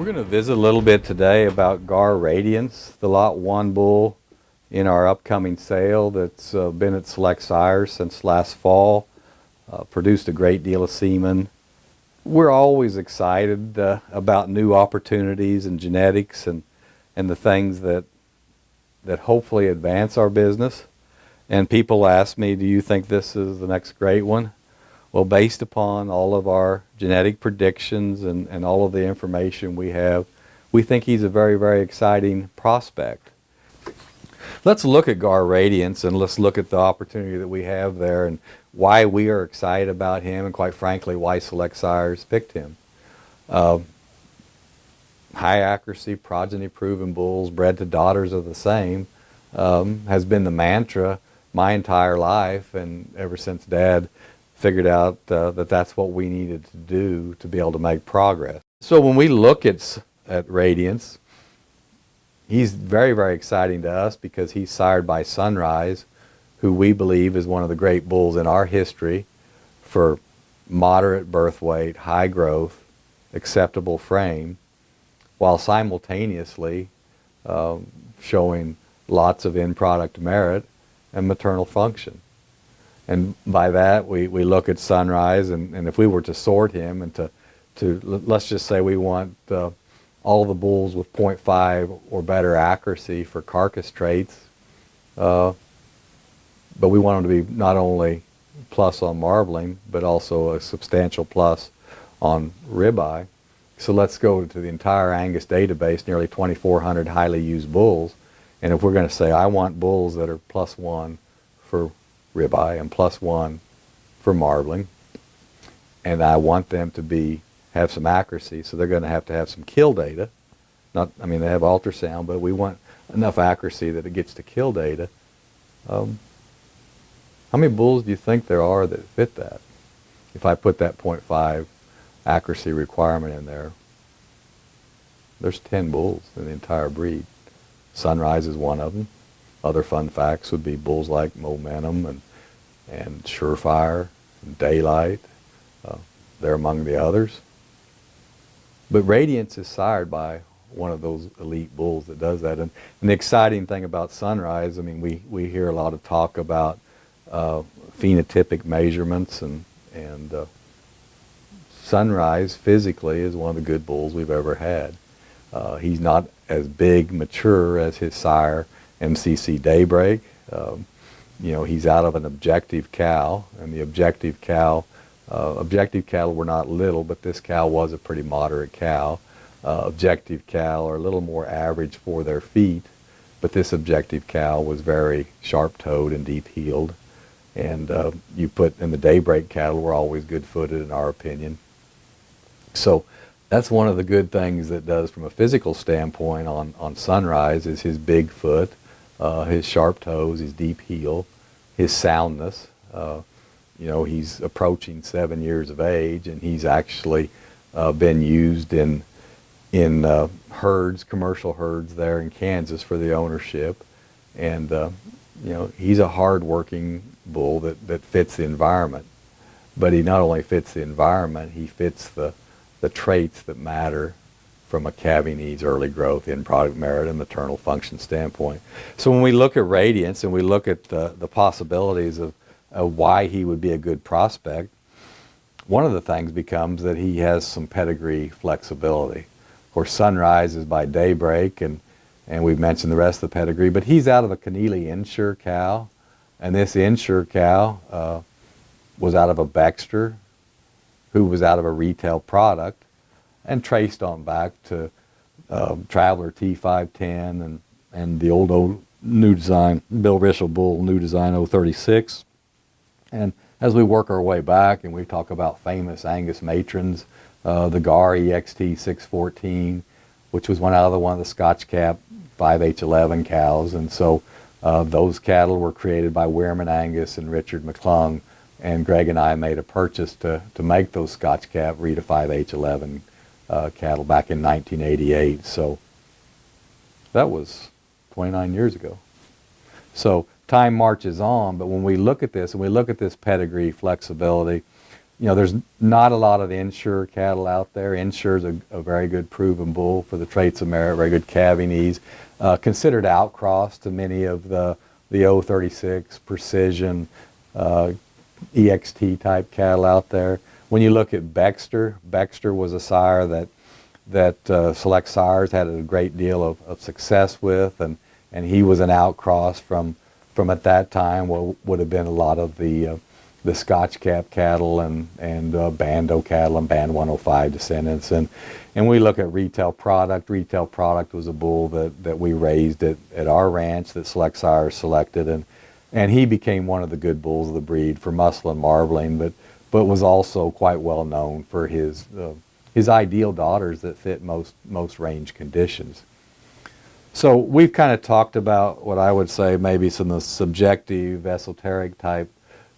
We're going to visit a little bit today about GAR Radiance, the Lot 1 bull in our upcoming sale that's been at Select Sire since last fall. Produced a great deal of semen. We're always excited about new opportunities and genetics and the things that hopefully advance our business. And people ask me, do you think this is the next great one? Well, based upon all of our genetic predictions and all of the information we have, we think he's a very, very exciting prospect. Let's look at GAR Radiance and let's look at the opportunity that we have there and why we are excited about him and, quite frankly, why Select Sires picked him. High accuracy, progeny proven bulls bred to daughters of the same has been the mantra my entire life, and ever since Dad figured out that that's what we needed to do to be able to make progress. So when we look at Radiance, he's very, very exciting to us because he's sired by Sunrise, who we believe is one of the great bulls in our history for moderate birth weight, high growth, acceptable frame, while simultaneously showing lots of in-product merit and maternal function. And by that, we look at Sunrise, and if we were to sort him and to let's just say we want all the bulls with 0.5 or better accuracy for carcass traits, but we want them to be not only plus on marbling, but also a substantial plus on ribeye. So let's go to the entire Angus database, nearly 2,400 highly used bulls, and if we're going to say I want bulls that are +1 for ribeye and +1 for marbling, and I want them to have some accuracy, so they're going to have some kill data. They have ultrasound, but we want enough accuracy that it gets to kill data. How many bulls do you think there are that fit that? If I put that 0.5 accuracy requirement in there, there's 10 bulls in the entire breed. Sunrise is one of them. Other fun facts would be bulls like Momentum and Surefire and Daylight. They're among the others. But Radiance is sired by one of those elite bulls that does that. And the exciting thing about Sunrise, we hear a lot of talk about phenotypic measurements, and Sunrise physically is one of the good bulls we've ever had. He's not as big, mature as his sire, MCC Daybreak. He's out of an objective cow, and the objective cattle were not little, but this cow was a pretty moderate cow. Objective cow are a little more average for their feet, but this objective cow was very sharp-toed and deep-heeled. And the Daybreak cattle were always good-footed in our opinion. So that's one of the good things that does from a physical standpoint on Sunrise is his big foot, his sharp toes, his deep heel, his soundness. He's approaching 7 years of age, and he's actually been used in herds, commercial herds there in Kansas for the ownership. And he's a hard-working bull that fits the environment. But he not only fits the environment, he fits the traits that matter from a calving needs, early growth, in-product merit, and maternal function standpoint. So when we look at Radiance and we look at the possibilities of why he would be a good prospect, one of the things becomes that he has some pedigree flexibility. Of course, Sunrise is by Daybreak, and we've mentioned the rest of the pedigree, but he's out of a Keneally Insure cow, and this Insure cow was out of a Baxter, who was out of a retail product, and traced on back to Traveler T510 and the old new design, Bill Rishel bull, new design 036. And as we work our way back and we talk about famous Angus matrons, the GAR EXT 614, which was one of the Scotch Cap 5H11 cows. And so those cattle were created by Weirman Angus and Richard McClung, and Greg and I made a purchase to make those Scotch Cap Rita 5H11 cattle back in 1988. So that was 29 years ago. So time marches on, but when we look at this, and we look at this pedigree flexibility, there's not a lot of insure cattle out there. Insure's a very good proven bull for the traits of merit, very good calving ease, considered outcross to many of the 036 precision EXT type cattle out there. When you look at Baxter was a sire that Select Sires had a great deal of success with, and he was an outcross from at that time what would have been a lot of the Scotch cap cattle and Bando cattle and Band 105 descendants. And we look at Retail Product. Retail Product was a bull that we raised at our ranch that Select Sires selected, and he became one of the good bulls of the breed for muscle and marbling, but was also quite well known for his ideal daughters that fit most range conditions. So we've kind of talked about what I would say maybe some of the subjective, esoteric type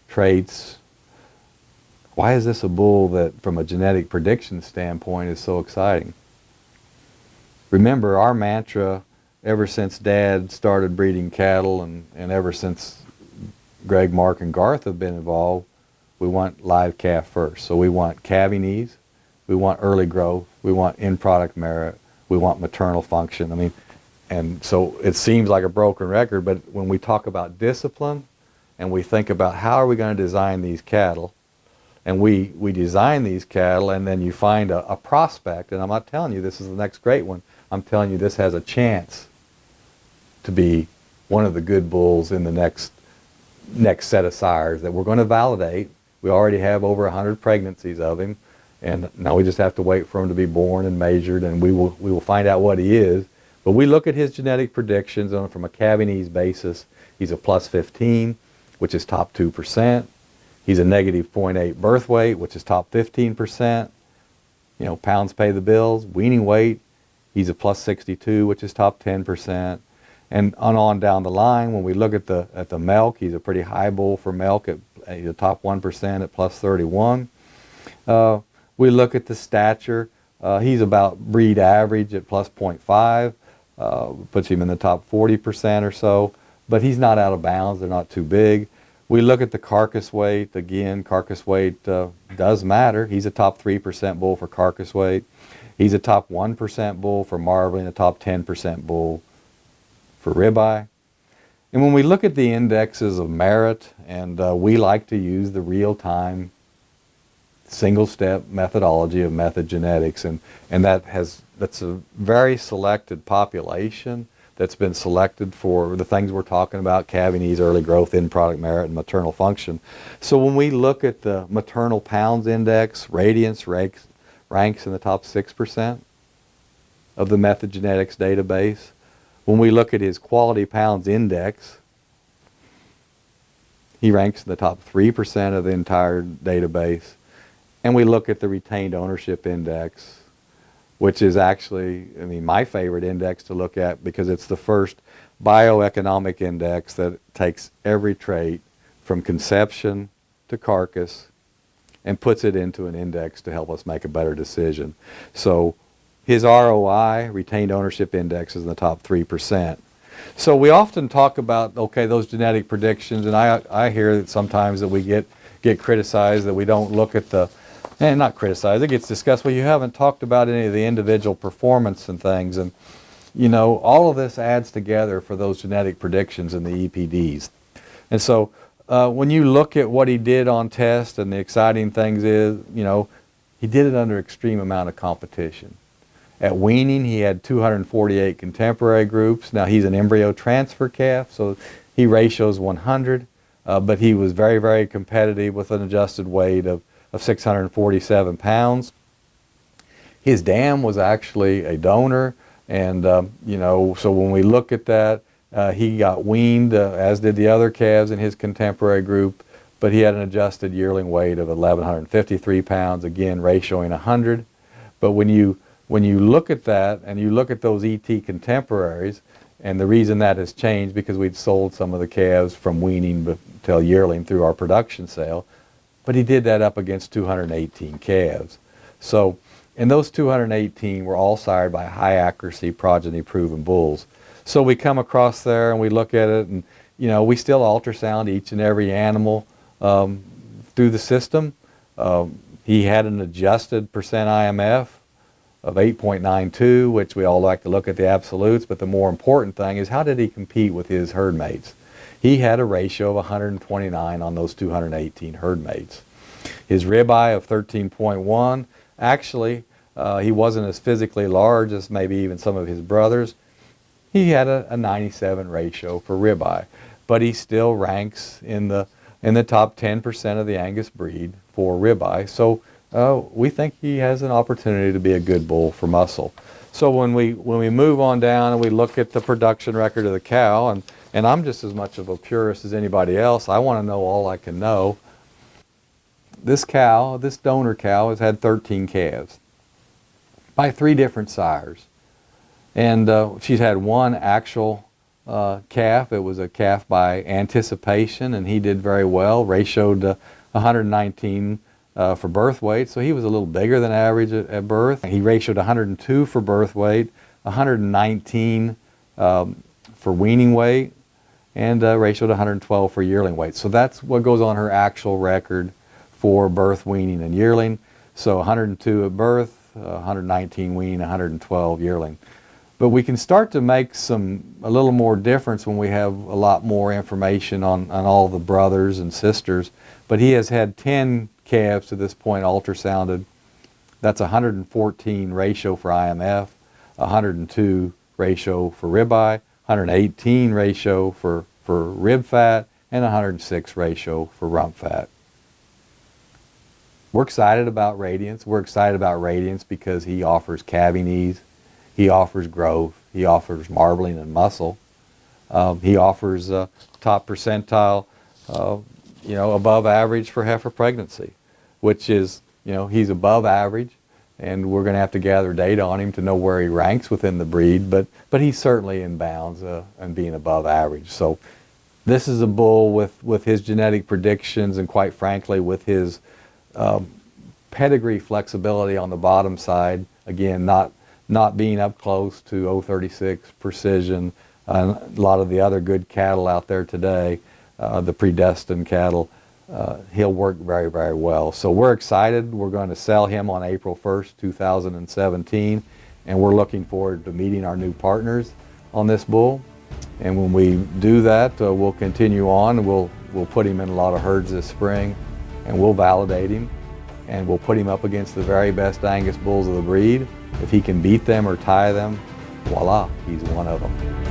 traits. Why is this a bull that from a genetic prediction standpoint is so exciting? Remember, our mantra ever since Dad started breeding cattle and ever since Greg, Mark, and Garth have been involved, we want live calf first. So we want calving ease, we want early growth, we want in-product merit, we want maternal function. I mean, and so it seems like a broken record, but when we talk about discipline and we think about how are we going to design these cattle, and we design these cattle, and then you find a prospect, and I'm not telling you this is the next great one, I'm telling you this has a chance to be one of the good bulls in the next set of sires that we're going to validate. We already have over 100 pregnancies of him, and now we just have to wait for him to be born and measured, and we will find out what he is. But we look at his genetic predictions from a calving ease basis. He's a plus 15, which is top 2%. He's a negative 0.8 birth weight, which is top 15%. Pounds pay the bills. Weaning weight, he's a plus 62, which is top 10%. And on down the line, when we look at the milk, he's a pretty high bull for milk at the top 1% at plus 31. We look at the stature. He's about breed average at plus 0.5. Puts him in the top 40% or so, but he's not out of bounds. They're not too big. We look at the carcass weight. Again, carcass weight does matter. He's a top 3% bull for carcass weight. He's a top 1% bull for marbling, a top 10% bull for ribeye. And when we look at the indexes of merit, and we like to use the real-time single-step methodology of method genetics, and that's a very selected population that's been selected for the things we're talking about: calving ease, early growth, in-product merit, and maternal function. So when we look at the maternal pounds index, Radiance ranks in the top 6% of the method genetics database. When we look at his quality pounds index, he ranks in the top 3% of the entire database. And we look at the retained ownership index, which is actually, my favorite index to look at, because it's the first bioeconomic index that takes every trait from conception to carcass and puts it into an index to help us make a better decision. So his ROI, retained ownership index, is in the top 3%. So we often talk about, okay, those genetic predictions, and I hear that sometimes that we get criticized that we don't look at not criticized, it gets discussed, well, you haven't talked about any of the individual performance and things, and all of this adds together for those genetic predictions in the EPDs. And so when you look at what he did on test, and the exciting things is, he did it under extreme amount of competition. At weaning, he had 248 contemporary groups. Now, he's an embryo transfer calf, so he ratios 100, but he was very, very competitive with an adjusted weight of 647 pounds. His dam was actually a donor, and so when we look at that, he got weaned, as did the other calves in his contemporary group, but he had an adjusted yearling weight of 1,153 pounds, again ratioing 100. But when you look at that, and you look at those ET contemporaries, and the reason that has changed because we'd sold some of the calves from weaning till yearling through our production sale, but he did that up against 218 calves. So, and those 218 were all sired by high accuracy progeny proven bulls. So we come across there and we look at it, and we still ultrasound each and every animal through the system, He had an adjusted percent IMF of 8.92, which we all like to look at the absolutes, but the more important thing is how did he compete with his herd mates? He had a ratio of 129 on those 218 herd mates. His ribeye of 13.1, actually, he wasn't as physically large as maybe even some of his brothers. He had a 97 ratio for ribeye, but he still ranks in the top 10% of the Angus breed for ribeye. So we think he has an opportunity to be a good bull for muscle. So when we move on down and we look at the production record of the cow, and I'm just as much of a purist as anybody else, I want to know all I can know. This cow, this donor cow, has had 13 calves by 3 different sires. And she's had one actual calf. It was a calf by anticipation, and he did very well, ratioed 119 for birth weight, so he was a little bigger than average at birth. He ratioed 102 for birth weight, 119 for weaning weight, and ratioed 112 for yearling weight. So that's what goes on her actual record for birth, weaning, and yearling. So 102 at birth, 119 wean, 112 yearling. But we can start to make a little more difference when we have a lot more information on all the brothers and sisters. But he has had 10 calves to this point ultrasounded. That's 114 ratio for IMF, 102 ratio for ribeye, 118 ratio for rib fat, and 106 ratio for rump fat. We're excited about Radiance. We're excited about Radiance because he offers calving ease, he offers growth, he offers marbling and muscle, he offers top percentile, above average for heifer pregnancy, which is, he's above average, and we're going to have to gather data on him to know where he ranks within the breed, but he's certainly in bounds and being above average. So this is a bull with his genetic predictions, and quite frankly with his pedigree flexibility on the bottom side, again, not being up close to 036 precision, and a lot of the other good cattle out there today, the predestined cattle, he'll work very, very well. So we're excited. We're going to sell him on April 1st, 2017, and we're looking forward to meeting our new partners on this bull. And when we do that, we'll continue on, and we'll put him in a lot of herds this spring, and we'll validate him, and we'll put him up against the very best Angus bulls of the breed. If he can beat them or tie them, voila, he's one of them.